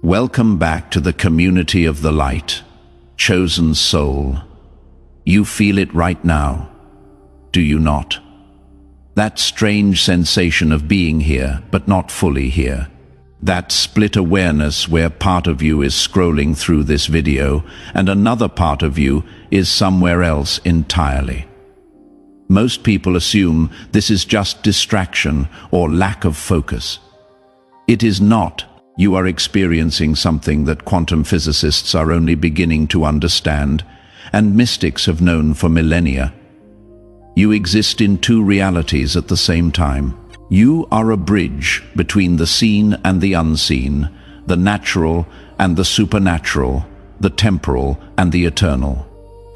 Welcome back to the community of the light, chosen soul. You feel it right now, do you not? That strange sensation of being here, but not fully here. That split awareness where part of you is scrolling through this video and another part of you is somewhere else entirely. Most people assume this is just distraction or lack of focus. It is not. You are experiencing something that quantum physicists are only beginning to understand, and mystics have known for millennia. You exist in two realities at the same time. You are a bridge between the seen and the unseen, the natural and the supernatural, the temporal and the eternal.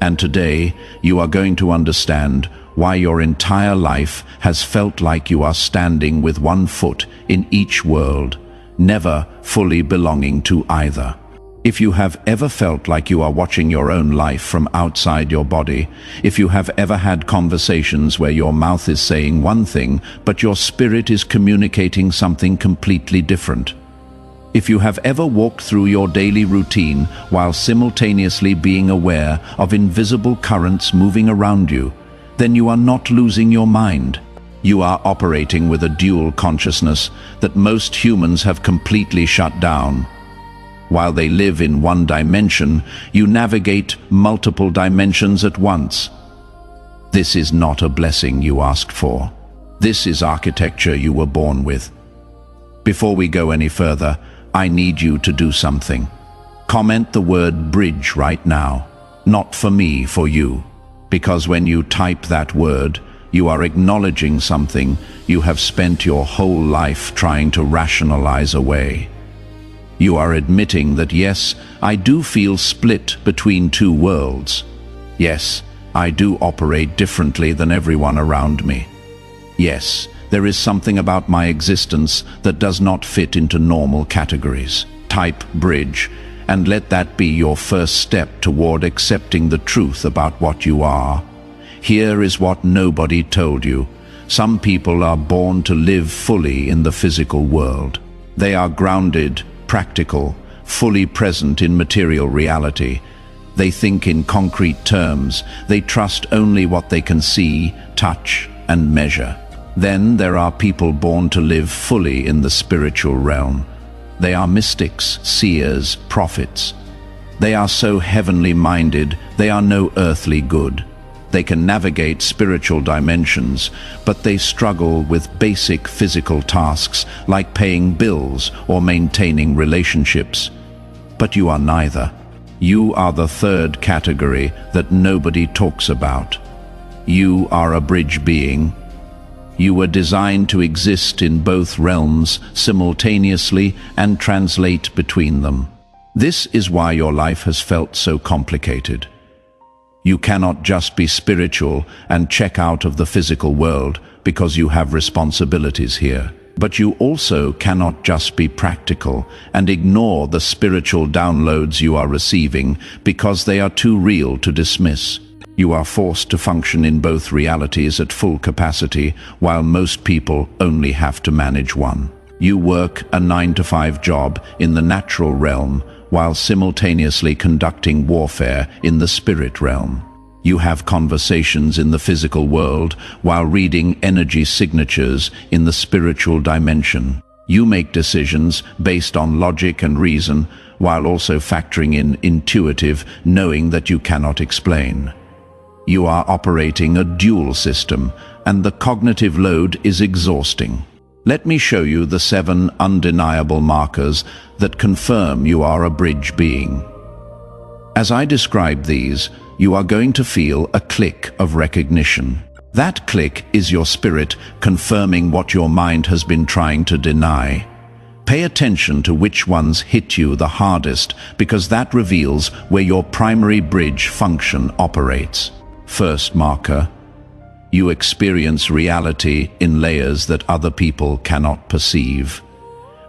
And today, you are going to understand why your entire life has felt like you are standing with one foot in each world, never fully belonging to either. If you have ever felt like you are watching your own life from outside your body, if you have ever had conversations where your mouth is saying one thing, but your spirit is communicating something completely different, if you have ever walked through your daily routine while simultaneously being aware of invisible currents moving around you, then you are not losing your mind. You are operating with a dual consciousness that most humans have completely shut down. While they live in one dimension, you navigate multiple dimensions at once. This is not a blessing you asked for. This is architecture you were born with. Before we go any further, I need you to do something. Comment the word bridge right now. Not for me, for you. Because when you type that word, you are acknowledging something you have spent your whole life trying to rationalize away. You are admitting that yes, I do feel split between two worlds. Yes, I do operate differently than everyone around me. Yes, there is something about my existence that does not fit into normal categories. Type bridge, and let that be your first step toward accepting the truth about what you are. Here is what nobody told you. Some people are born to live fully in the physical world. They are grounded, practical, fully present in material reality. They think in concrete terms. They trust only what they can see, touch, and measure. Then there are people born to live fully in the spiritual realm. They are mystics, seers, prophets. They are so heavenly minded, they are no earthly good. They can navigate spiritual dimensions, but they struggle with basic physical tasks like paying bills or maintaining relationships. But you are neither. You are the third category that nobody talks about. You are a bridge being. You were designed to exist in both realms simultaneously and translate between them. This is why your life has felt so complicated. You cannot just be spiritual and check out of the physical world because you have responsibilities here. But you also cannot just be practical and ignore the spiritual downloads you are receiving because they are too real to dismiss. You are forced to function in both realities at full capacity, while most people only have to manage one. You work a 9-to-5 job in the natural realm while simultaneously conducting warfare in the spirit realm. You have conversations in the physical world while reading energy signatures in the spiritual dimension. You make decisions based on logic and reason while also factoring in intuitive knowing that you cannot explain. You are operating a dual system, and the cognitive load is exhausting. Let me show you the 7 undeniable markers that confirm you are a bridge being. As I describe these, you are going to feel a click of recognition. That click is your spirit confirming what your mind has been trying to deny. Pay attention to which ones hit you the hardest, because that reveals where your primary bridge function operates. First marker: you experience reality in layers that other people cannot perceive.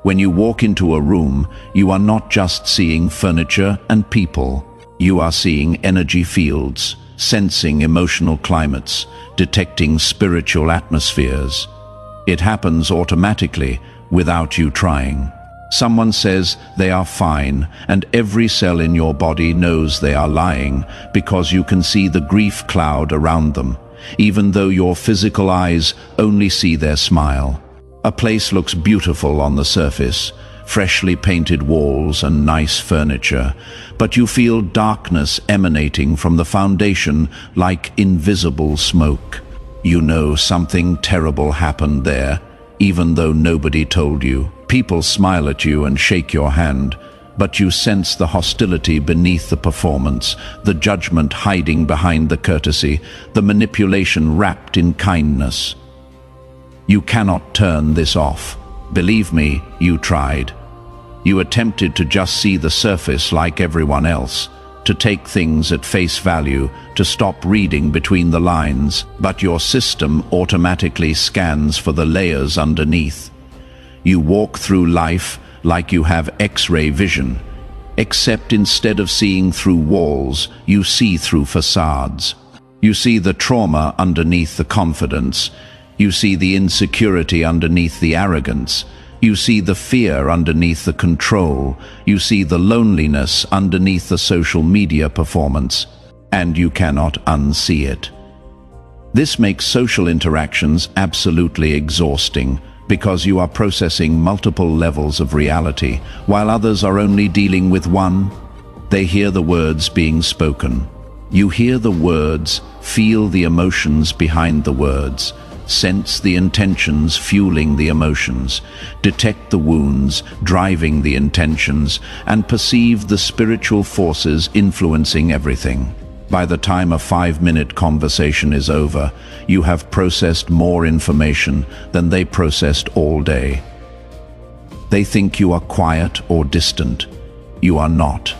When you walk into a room, you are not just seeing furniture and people. You are seeing energy fields, sensing emotional climates, detecting spiritual atmospheres. It happens automatically, without you trying. Someone says they are fine, and every cell in your body knows they are lying because you can see the grief cloud around them, even though your physical eyes only see their smile. A place looks beautiful on the surface, freshly painted walls and nice furniture, but you feel darkness emanating from the foundation like invisible smoke. You know something terrible happened there, even though nobody told you. People smile at you and shake your hand, but you sense the hostility beneath the performance, the judgment hiding behind the courtesy, the manipulation wrapped in kindness. You cannot turn this off. Believe me, you tried. You attempted to just see the surface like everyone else, to take things at face value, to stop reading between the lines, but your system automatically scans for the layers underneath. You walk through life like you have X-ray vision, except instead of seeing through walls, you see through facades. You see the trauma underneath the confidence. You see the insecurity underneath the arrogance. You see the fear underneath the control. You see the loneliness underneath the social media performance, and you cannot unsee it. This makes social interactions absolutely exhausting because you are processing multiple levels of reality, while others are only dealing with one. They hear the words being spoken. You hear the words, feel the emotions behind the words, sense the intentions fueling the emotions, detect the wounds driving the intentions, and perceive the spiritual forces influencing everything. By the time a 5-minute conversation is over, you have processed more information than they processed all day. They think you are quiet or distant. You are not.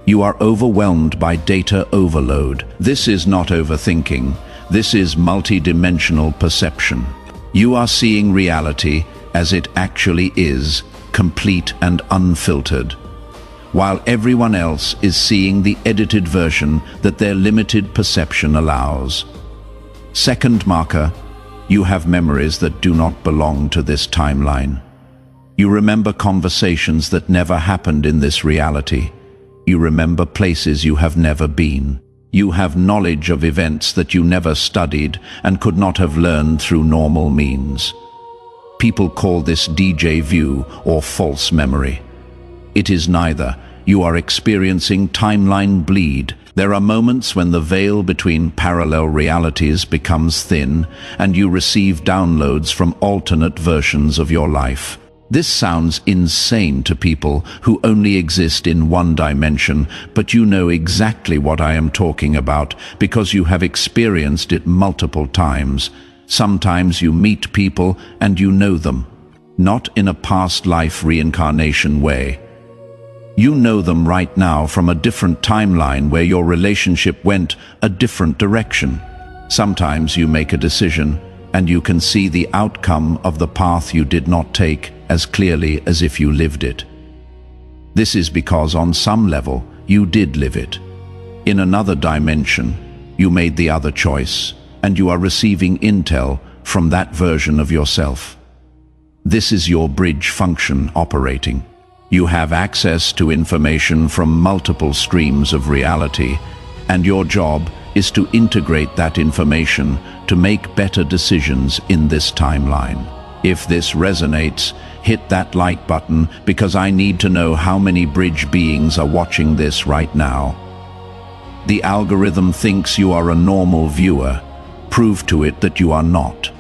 You are overwhelmed by data overload. This is not overthinking. This is multidimensional perception. You are seeing reality as it actually is, complete and unfiltered, while everyone else is seeing the edited version that their limited perception allows. Second marker, you have memories that do not belong to this timeline. You remember conversations that never happened in this reality. You remember places you have never been. You have knowledge of events that you never studied and could not have learned through normal means. People call this déjà vu or false memory. It is neither. You are experiencing timeline bleed. There are moments when the veil between parallel realities becomes thin and you receive downloads from alternate versions of your life. This sounds insane to people who only exist in one dimension, but you know exactly what I am talking about because you have experienced it multiple times. Sometimes you meet people and you know them, not in a past life reincarnation way. You know them right now from a different timeline where your relationship went a different direction. Sometimes you make a decision and you can see the outcome of the path you did not take as clearly as if you lived it. This is because on some level you did live it. In another dimension, you made the other choice and you are receiving intel from that version of yourself. This is your bridge function operating. You have access to information from multiple streams of reality, and your job is to integrate that information to make better decisions in this timeline. If this resonates, hit that like button because I need to know how many bridge beings are watching this right now. The algorithm thinks you are a normal viewer. Prove to it that you are not.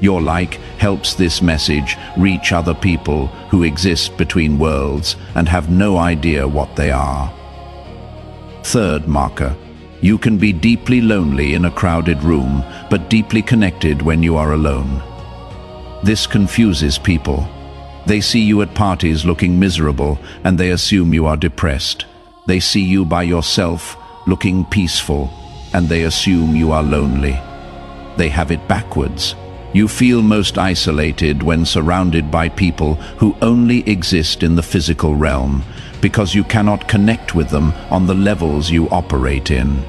Your like helps this message reach other people who exist between worlds and have no idea what they are. Third marker, you can be deeply lonely in a crowded room, but deeply connected when you are alone. This confuses people. They see you at parties looking miserable and they assume you are depressed. They see you by yourself looking peaceful and they assume you are lonely. They have it backwards. You feel most isolated when surrounded by people who only exist in the physical realm because you cannot connect with them on the levels you operate in.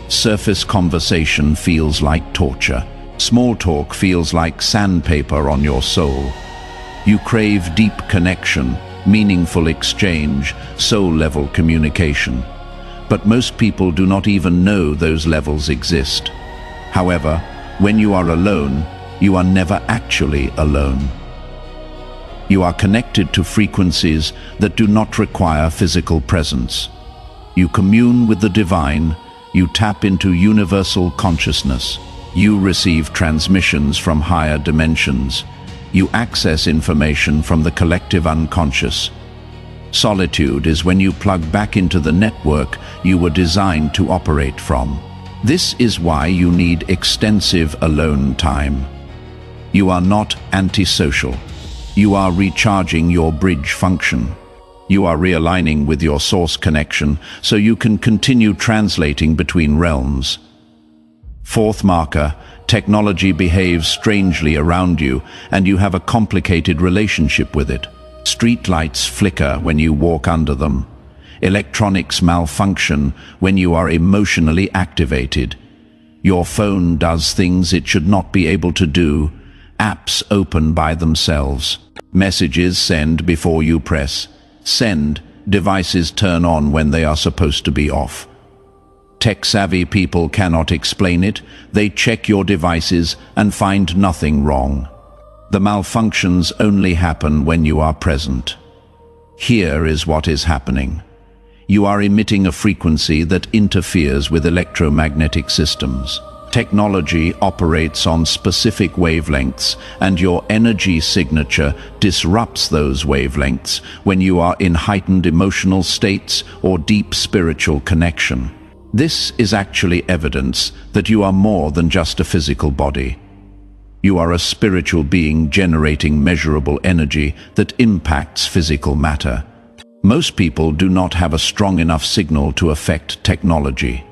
Surface conversation feels like torture. Small talk feels like sandpaper on your soul. You crave deep connection, meaningful exchange, soul-level communication. But most people do not even know those levels exist. However, when you are alone, you are never actually alone. You are connected to frequencies that do not require physical presence. You commune with the divine, you tap into universal consciousness. You receive transmissions from higher dimensions. You access information from the collective unconscious. Solitude is when you plug back into the network you were designed to operate from. This is why you need extensive alone time. You are not antisocial. You are recharging your bridge function. You are realigning with your source connection so you can continue translating between realms. Fourth marker, technology behaves strangely around you and you have a complicated relationship with it. Streetlights flicker when you walk under them. Electronics malfunction when you are emotionally activated. Your phone does things it should not be able to do. Apps open by themselves. Messages send before you press send. Devices turn on when they are supposed to be off. Tech-savvy people cannot explain it. They check your devices and find nothing wrong. The malfunctions only happen when you are present. Here is what is happening. You are emitting a frequency that interferes with electromagnetic systems. Technology operates on specific wavelengths, and your energy signature disrupts those wavelengths when you are in heightened emotional states or deep spiritual connection. This is actually evidence that you are more than just a physical body. You are a spiritual being generating measurable energy that impacts physical matter. Most people do not have a strong enough signal to affect technology.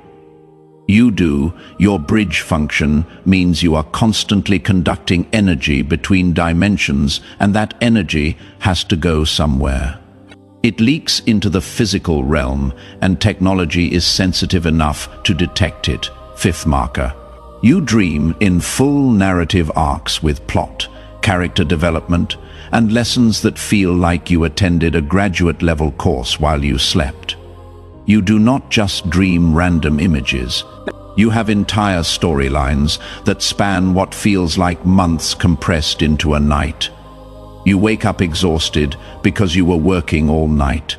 You do. Your bridge function means you are constantly conducting energy between dimensions, and that energy has to go somewhere. It leaks into the physical realm, and technology is sensitive enough to detect it. Fifth marker. You dream in full narrative arcs with plot, character development, and lessons that feel like you attended a graduate-level course while you slept. You do not just dream random images. You have entire storylines that span what feels like months compressed into a night. You wake up exhausted because you were working all night.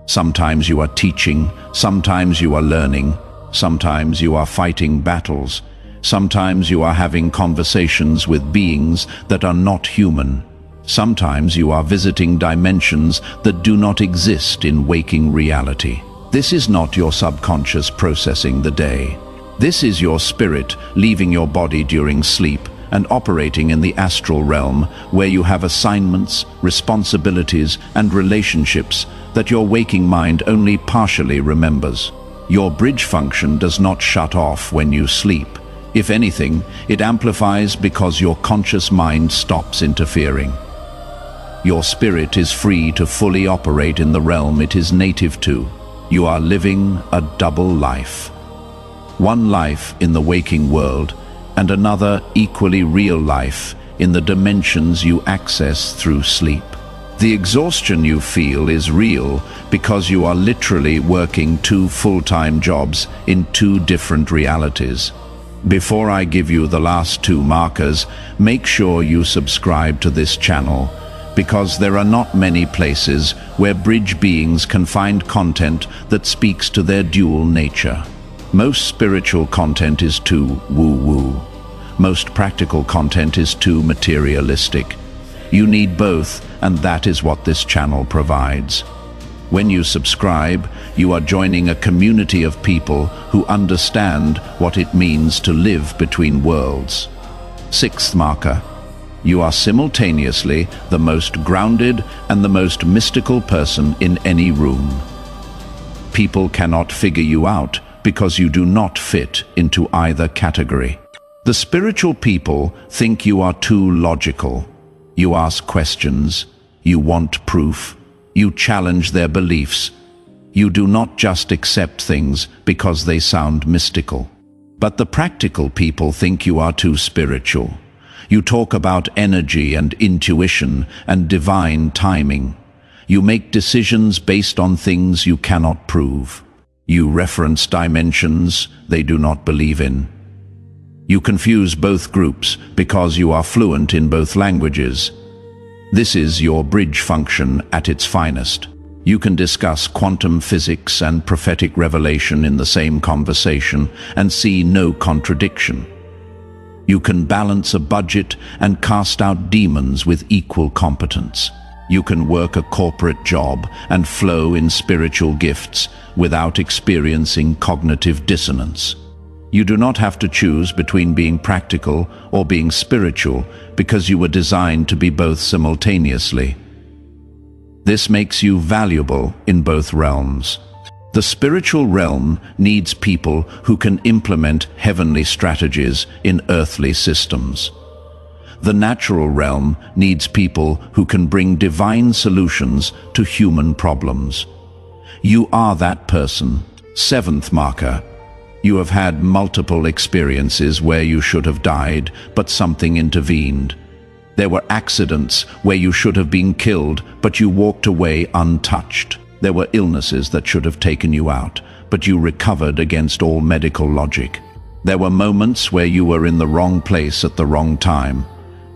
Sometimes you are teaching, sometimes you are learning, sometimes you are fighting battles, sometimes you are having conversations with beings that are not human. Sometimes you are visiting dimensions that do not exist in waking reality. This is not your subconscious processing the day. This is your spirit leaving your body during sleep and operating in the astral realm, where you have assignments, responsibilities, and relationships that your waking mind only partially remembers. Your bridge function does not shut off when you sleep. If anything, it amplifies because your conscious mind stops interfering. Your spirit is free to fully operate in the realm it is native to. You are living a double life. One life in the waking world, and another equally real life in the dimensions you access through sleep. The exhaustion you feel is real because you are literally working two full-time jobs in two different realities. Before I give you the last two markers, make sure you subscribe to this channel, because there are not many places where bridge beings can find content that speaks to their dual nature. Most spiritual content is too woo-woo. Most practical content is too materialistic. You need both, and that is what this channel provides. When you subscribe, you are joining a community of people who understand what it means to live between worlds. Sixth marker. You are simultaneously the most grounded and the most mystical person in any room. People cannot figure you out because you do not fit into either category. The spiritual people think you are too logical. You ask questions, you want proof, you challenge their beliefs. You do not just accept things because they sound mystical. But the practical people think you are too spiritual. You talk about energy and intuition and divine timing. You make decisions based on things you cannot prove. You reference dimensions they do not believe in. You confuse both groups because you are fluent in both languages. This is your bridge function at its finest. You can discuss quantum physics and prophetic revelation in the same conversation and see no contradiction. You can balance a budget and cast out demons with equal competence. You can work a corporate job and flow in spiritual gifts without experiencing cognitive dissonance. You do not have to choose between being practical or being spiritual because you were designed to be both simultaneously. This makes you valuable in both realms. The spiritual realm needs people who can implement heavenly strategies in earthly systems. The natural realm needs people who can bring divine solutions to human problems. You are that person. Seventh marker. You have had multiple experiences where you should have died, but something intervened. There were accidents where you should have been killed, but you walked away untouched. There were illnesses that should have taken you out, but you recovered against all medical logic. There were moments where you were in the wrong place at the wrong time,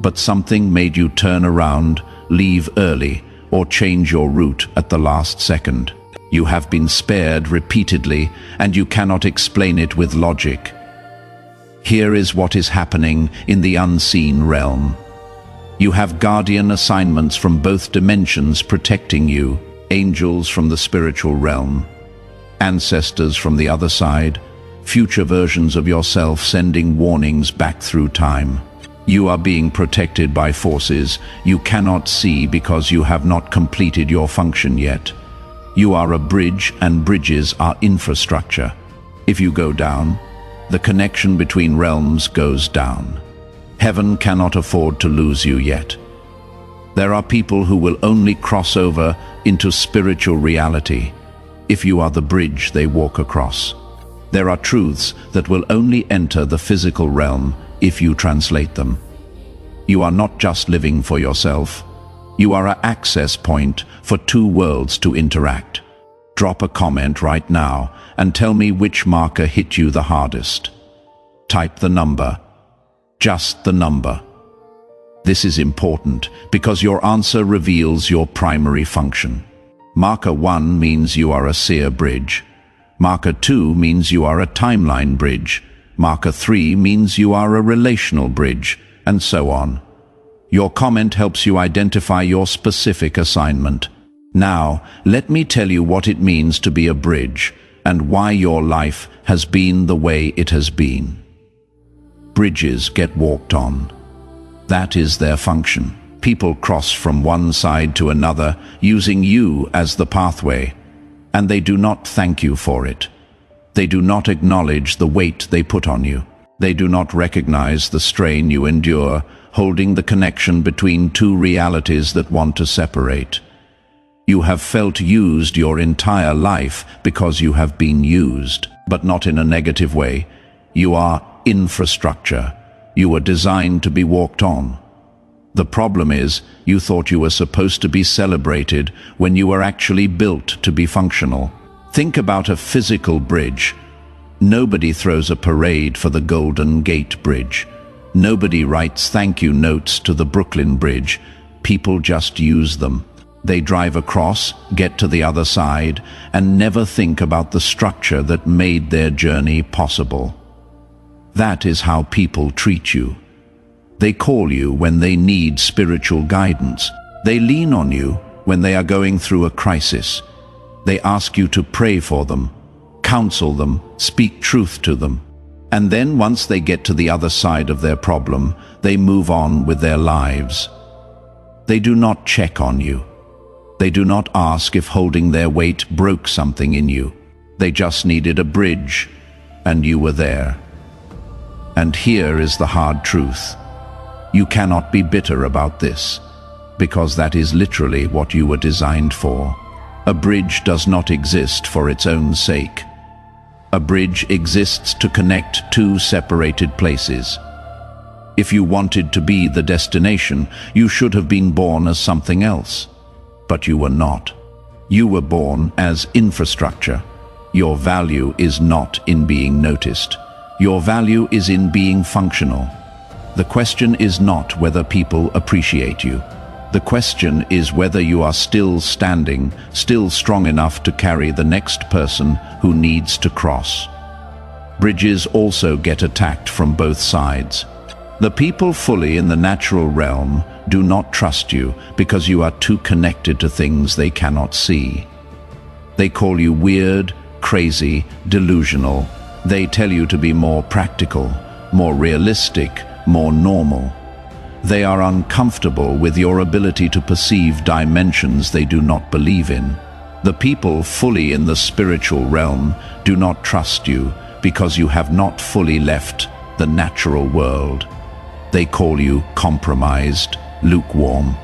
but something made you turn around, leave early, or change your route at the last second. You have been spared repeatedly, and you cannot explain it with logic. Here is what is happening in the unseen realm. You have guardian assignments from both dimensions protecting you, angels from the spiritual realm, ancestors from the other side, future versions of yourself sending warnings back through time. You are being protected by forces you cannot see because you have not completed your function yet. You are a bridge, and bridges are infrastructure. If you go down, the connection between realms goes down. Heaven cannot afford to lose you yet. There are people who will only cross over into spiritual reality if you are the bridge they walk across. There are truths that will only enter the physical realm if you translate them. You are not just living for yourself. You are an access point for two worlds to interact. Drop a comment right now and tell me which marker hit you the hardest. Type the number. Just the number. This is important because your answer reveals your primary function. Marker 1 means you are a seer bridge. Marker 2 means you are a timeline bridge. Marker 3 means you are a relational bridge, and so on. Your comment helps you identify your specific assignment. Now, let me tell you what it means to be a bridge and why your life has been the way it has been. Bridges get walked on. That is their function. People cross from one side to another using you as the pathway, and they do not thank you for it. They do not acknowledge the weight they put on you. They do not recognize the strain you endure, holding the connection between two realities that want to separate. You have felt used your entire life because you have been used, but not in a negative way. You are infrastructure. You were designed to be walked on. The problem is, you thought you were supposed to be celebrated when you were actually built to be functional. Think about a physical bridge. Nobody throws a parade for the Golden Gate Bridge. Nobody writes thank you notes to the Brooklyn Bridge. People just use them. They drive across, get to the other side, and never think about the structure that made their journey possible. That is how people treat you. They call you when they need spiritual guidance. They lean on you when they are going through a crisis. They ask you to pray for them, counsel them, speak truth to them. And then once they get to the other side of their problem, they move on with their lives. They do not check on you. They do not ask if holding their weight broke something in you. They just needed a bridge, and you were there. And here is the hard truth. You cannot be bitter about this, because that is literally what you were designed for. A bridge does not exist for its own sake. A bridge exists to connect two separated places. If you wanted to be the destination, you should have been born as something else. But you were not. You were born as infrastructure. Your value is not in being noticed. Your value is in being functional. The question is not whether people appreciate you. The question is whether you are still standing, still strong enough to carry the next person who needs to cross. Bridges also get attacked from both sides. The people fully in the natural realm do not trust you because you are too connected to things they cannot see. They call you weird, crazy, delusional. They tell you to be more practical, more realistic, more normal. They are uncomfortable with your ability to perceive dimensions they do not believe in. The people fully in the spiritual realm do not trust you because you have not fully left the natural world. They call you compromised, lukewarm,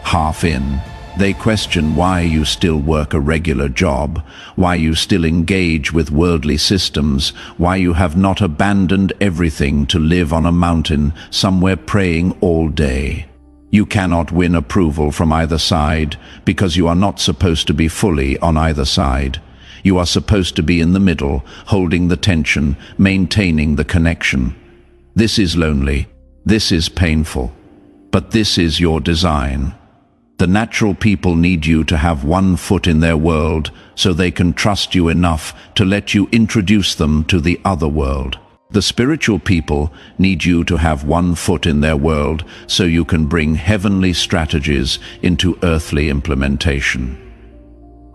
half in. They question why you still work a regular job, why you still engage with worldly systems, why you have not abandoned everything to live on a mountain somewhere praying all day. You cannot win approval from either side because you are not supposed to be fully on either side. You are supposed to be in the middle, holding the tension, maintaining the connection. This is lonely. This is painful. But this is your design. The natural people need you to have one foot in their world so they can trust you enough to let you introduce them to the other world. The spiritual people need you to have one foot in their world so you can bring heavenly strategies into earthly implementation.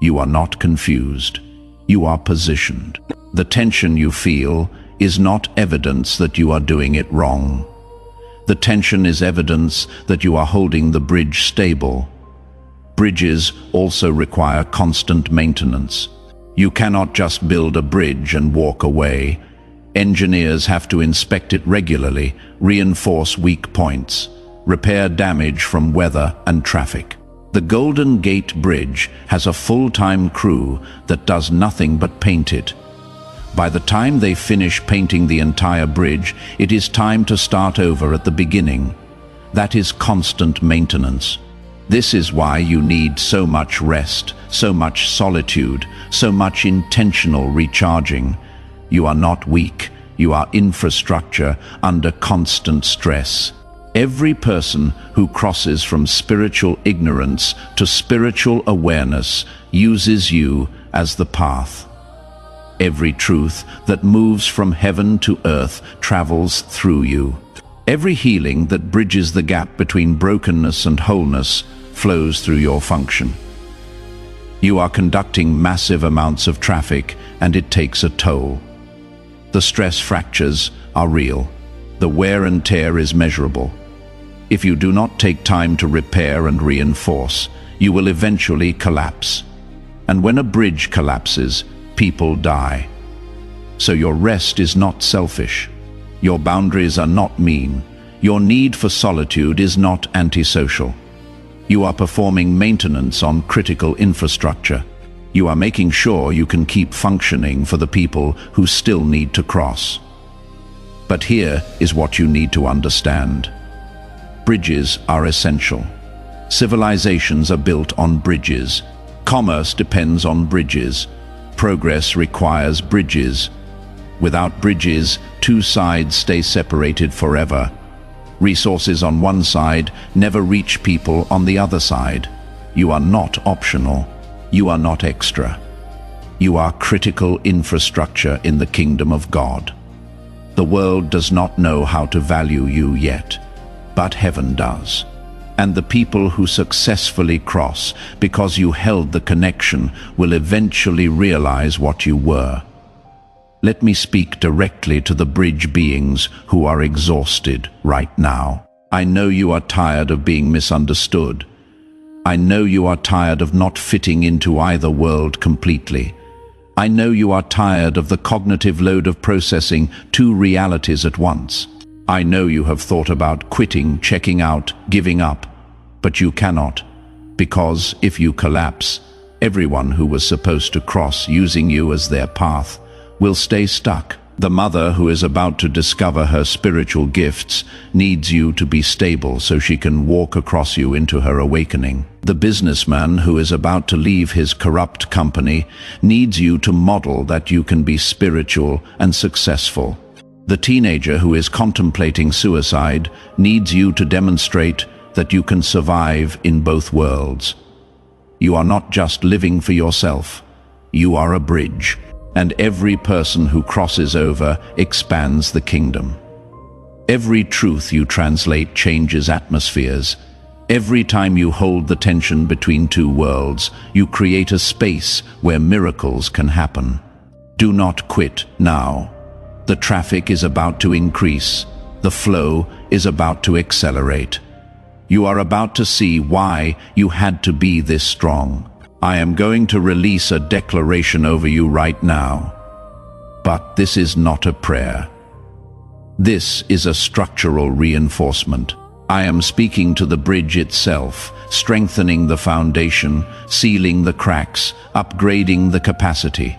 You are not confused. You are positioned. The tension you feel is not evidence that you are doing it wrong. The tension is evidence that you are holding the bridge stable. Bridges also require constant maintenance. You cannot just build a bridge and walk away. Engineers have to inspect it regularly, reinforce weak points, repair damage from weather and traffic. The Golden Gate Bridge has a full-time crew that does nothing but paint it. By the time they finish painting the entire bridge, it is time to start over at the beginning. That is constant maintenance. This is why you need so much rest, so much solitude, so much intentional recharging. You are not weak. You are infrastructure under constant stress. Every person who crosses from spiritual ignorance to spiritual awareness uses you as the path. Every truth that moves from heaven to earth travels through you. Every healing that bridges the gap between brokenness and wholeness flows through your function. You are conducting massive amounts of traffic, and it takes a toll. The stress fractures are real. The wear and tear is measurable. If you do not take time to repair and reinforce, you will eventually collapse. And when a bridge collapses, people die. So your rest is not selfish. Your boundaries are not mean. Your need for solitude is not antisocial. You are performing maintenance on critical infrastructure. You are making sure you can keep functioning for the people who still need to cross. But here is what you need to understand. Bridges are essential. Civilizations are built on bridges. Commerce depends on bridges. Progress requires bridges. Without bridges, two sides stay separated forever. Resources on one side never reach people on the other side. You are not optional. You are not extra. You are critical infrastructure in the kingdom of God. The world does not know how to value you yet, but heaven does. And the people who successfully cross because you held the connection will eventually realize what you were. Let me speak directly to the bridge beings who are exhausted right now. I know you are tired of being misunderstood. I know you are tired of not fitting into either world completely. I know you are tired of the cognitive load of processing two realities at once. I know you have thought about quitting, checking out, giving up, but you cannot, because if you collapse, everyone who was supposed to cross using you as their path will stay stuck. The mother who is about to discover her spiritual gifts needs you to be stable so she can walk across you into her awakening. The businessman who is about to leave his corrupt company needs you to model that you can be spiritual and successful. The teenager who is contemplating suicide needs you to demonstrate that you can survive in both worlds. You are not just living for yourself. You are a bridge. And every person who crosses over expands the kingdom. Every truth you translate changes atmospheres. Every time you hold the tension between two worlds, you create a space where miracles can happen. Do not quit now. The traffic is about to increase. The flow is about to accelerate. You are about to see why you had to be this strong. I am going to release a declaration over you right now. But this is not a prayer. This is a structural reinforcement. I am speaking to the bridge itself, strengthening the foundation, sealing the cracks, upgrading the capacity.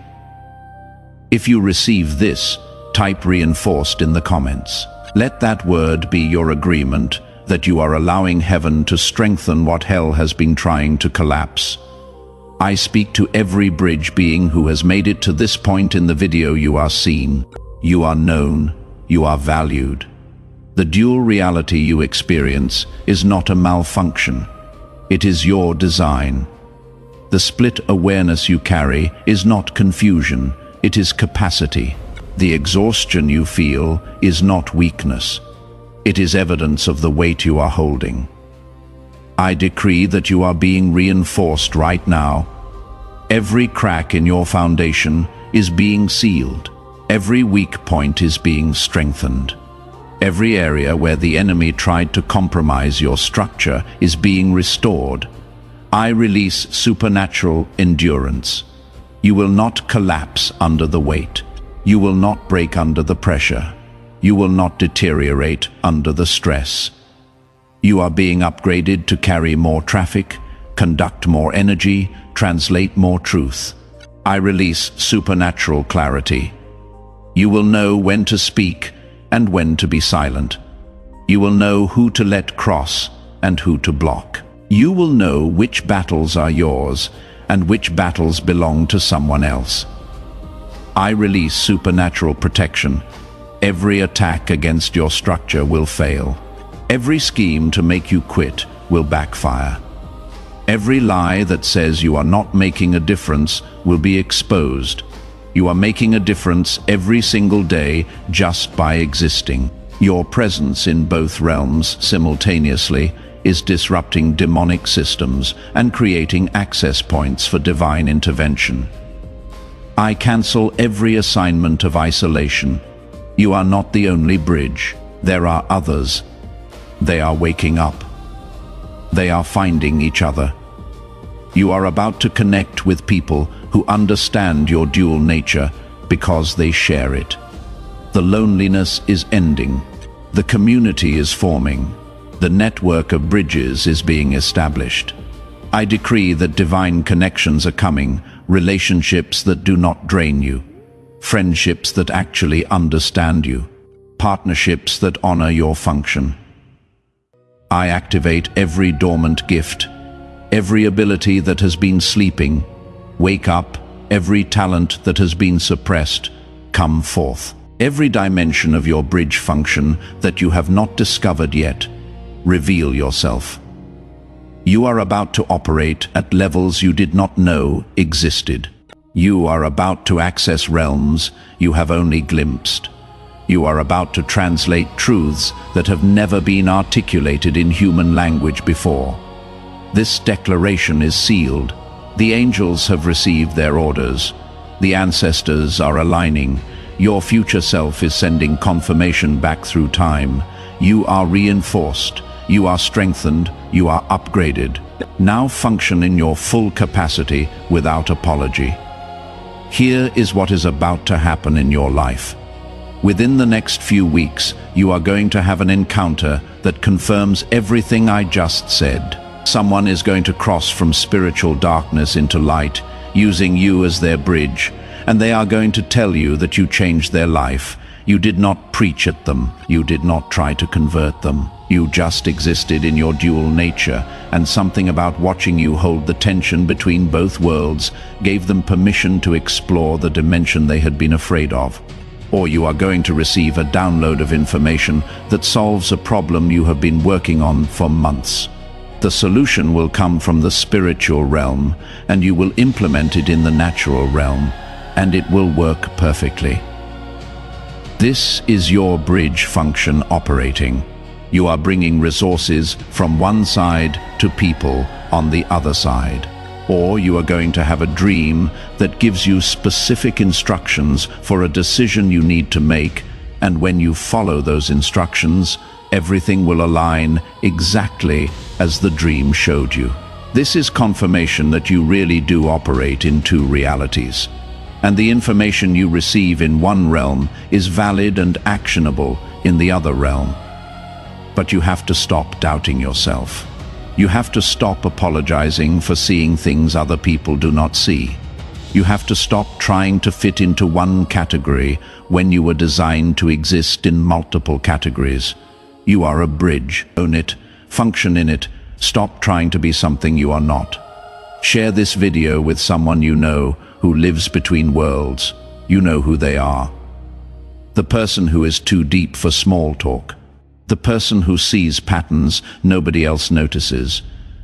If you receive this, type reinforced in the comments. Let that word be your agreement that you are allowing heaven to strengthen what hell has been trying to collapse. I speak to every bridge being who has made it to this point in the video. You are seen, you are known, you are valued. The dual reality you experience is not a malfunction. It is your design. The split awareness you carry is not confusion, it is capacity. The exhaustion you feel is not weakness. It is evidence of the weight you are holding. I decree that you are being reinforced right now. Every crack in your foundation is being sealed. Every weak point is being strengthened. Every area where the enemy tried to compromise your structure is being restored. I release supernatural endurance. You will not collapse under the weight. You will not break under the pressure. You will not deteriorate under the stress. You are being upgraded to carry more traffic, conduct more energy, translate more truth. I release supernatural clarity. You will know when to speak and when to be silent. You will know who to let cross and who to block. You will know which battles are yours and which battles belong to someone else. I release supernatural protection. Every attack against your structure will fail. Every scheme to make you quit will backfire. Every lie that says you are not making a difference will be exposed. You are making a difference every single day just by existing. Your presence in both realms simultaneously is disrupting demonic systems and creating access points for divine intervention. I cancel every assignment of isolation. You are not the only bridge. There are others. They are waking up. They are finding each other. You are about to connect with people who understand your dual nature because they share it. The loneliness is ending. The community is forming. The network of bridges is being established. I decree that divine connections are coming, relationships that do not drain you, friendships that actually understand you, partnerships that honor your function. I activate every dormant gift, every ability that has been sleeping. Wake up, every talent that has been suppressed, come forth. Every dimension of your bridge function that you have not discovered yet, reveal yourself. You are about to operate at levels you did not know existed. You are about to access realms you have only glimpsed. You are about to translate truths that have never been articulated in human language before. This declaration is sealed. The angels have received their orders. The ancestors are aligning. Your future self is sending confirmation back through time. You are reinforced. You are strengthened. You are upgraded. Now function in your full capacity without apology. Here is what is about to happen in your life. Within the next few weeks, you are going to have an encounter that confirms everything I just said. Someone is going to cross from spiritual darkness into light, using you as their bridge, and they are going to tell you that you changed their life. You did not preach at them. You did not try to convert them. You just existed in your dual nature, and something about watching you hold the tension between both worlds gave them permission to explore the dimension they had been afraid of. Or you are going to receive a download of information that solves a problem you have been working on for months. The solution will come from the spiritual realm, and you will implement it in the natural realm, and it will work perfectly. This is your bridge function operating. You are bringing resources from one side to people on the other side. Or you are going to have a dream that gives you specific instructions for a decision you need to make, and when you follow those instructions, everything will align exactly as the dream showed you. This is confirmation that you really do operate in two realities, and the information you receive in one realm is valid and actionable in the other realm. But you have to stop doubting yourself. You have to stop apologizing for seeing things other people do not see. You have to stop trying to fit into one category when you were designed to exist in multiple categories. You are a bridge. Own it, function in it, stop trying to be something you are not. Share this video with someone you know who lives between worlds. You know who they are. The person who is too deep for small talk. The person who sees patterns nobody else notices.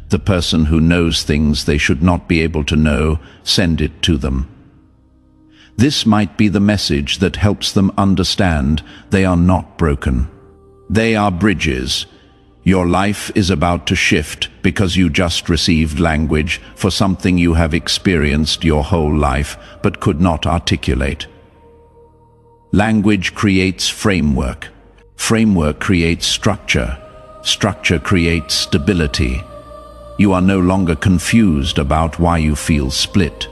The person who knows things they should not be able to know. Send it to them. This might be the message that helps them understand they are not broken. They are bridges. Your life is about to shift because you just received language for something you have experienced your whole life but could not articulate. Language creates framework. Framework creates structure. Structure creates stability. You are no longer confused about why you feel split.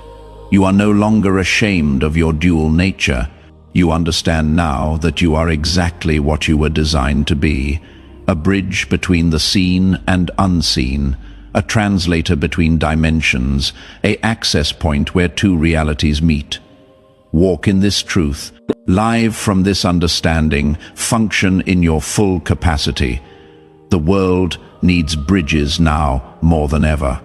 You are no longer ashamed of your dual nature. You understand now that you are exactly what you were designed to be, a bridge between the seen and unseen, a translator between dimensions, an access point where two realities meet. Walk in this truth, live from this understanding, function in your full capacity. The world needs bridges now more than ever.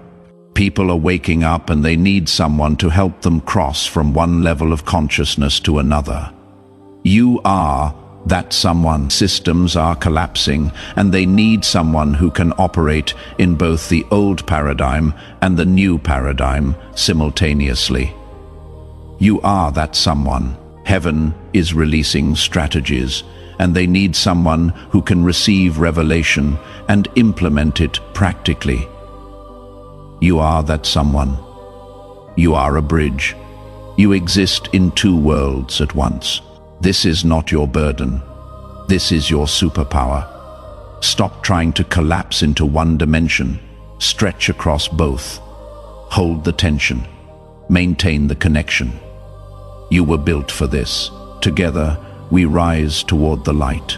People are waking up and they need someone to help them cross from one level of consciousness to another. You are that someone. Systems are collapsing and they need someone who can operate in both the old paradigm and the new paradigm simultaneously. You are that someone. Heaven is releasing strategies, and they need someone who can receive revelation and implement it practically. You are that someone. You are a bridge. You exist in two worlds at once. This is not your burden. This is your superpower. Stop trying to collapse into one dimension. Stretch across both. Hold the tension. Maintain the connection. You were built for this. Together, we rise toward the light.